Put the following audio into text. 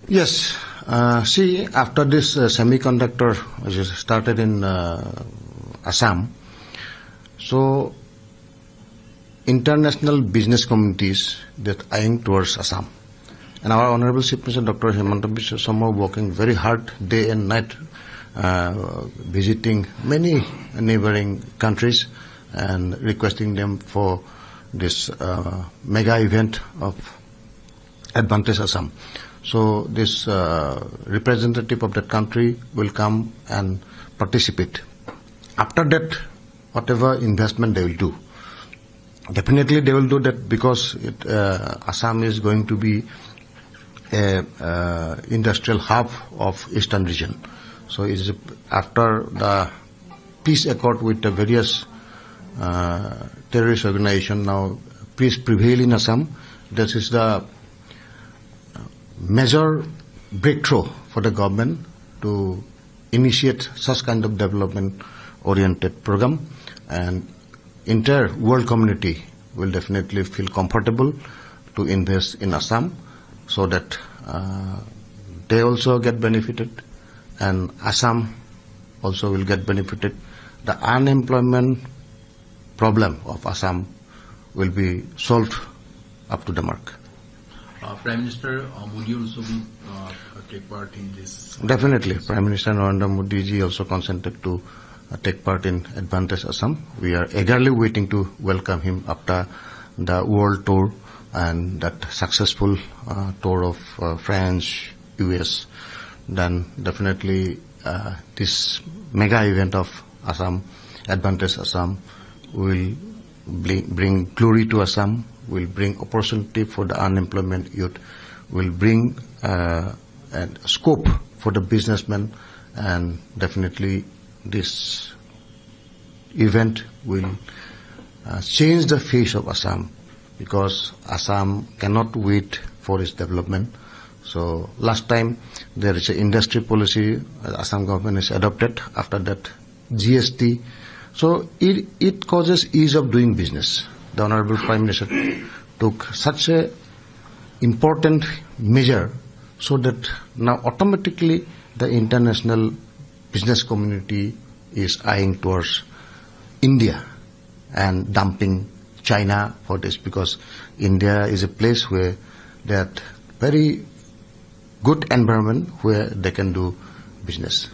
Yes. See, after this semiconductor, which is started in Assam, so international business communities that eyeing towards Assam. And our Honorable Chief Minister Dr. Hemanta Biswa Sarma working very hard day and night, visiting many neighboring countries and requesting them for this mega event of Advantage Assam. So this representative of that country will come and participate. After that, whatever investment they will do, definitely they will do that because Assam is going to be a industrial hub of eastern region. So it is after the peace accord with the various terrorist organization, now peace prevail in Assam. This is the major breakthrough for the government to initiate such kind of development oriented program, and entire world community will definitely feel comfortable to invest in Assam, so that they also get benefited and Assam also will get benefited. The unemployment problem of Assam will be solved up to the mark. Prime Minister Modi also will take part in this? Definitely. Prime Minister Narendra Modi ji also consented to take part in Advantage Assam. We are eagerly waiting to welcome him after the world tour and that successful tour of France, US. Then definitely this mega event of Assam, Advantage Assam, will bring glory to Assam, will bring opportunity for the unemployment youth, will bring scope for the businessmen, and definitely this event will change the face of Assam, because Assam cannot wait for its development. So last time there is an industry policy Assam government has adopted, after that GST. So it causes ease of doing business. The Honorable Prime Minister took such a important measure, so that now automatically the international business community is eyeing towards India and dumping China for this, because India is a place where that very good environment where they can do business.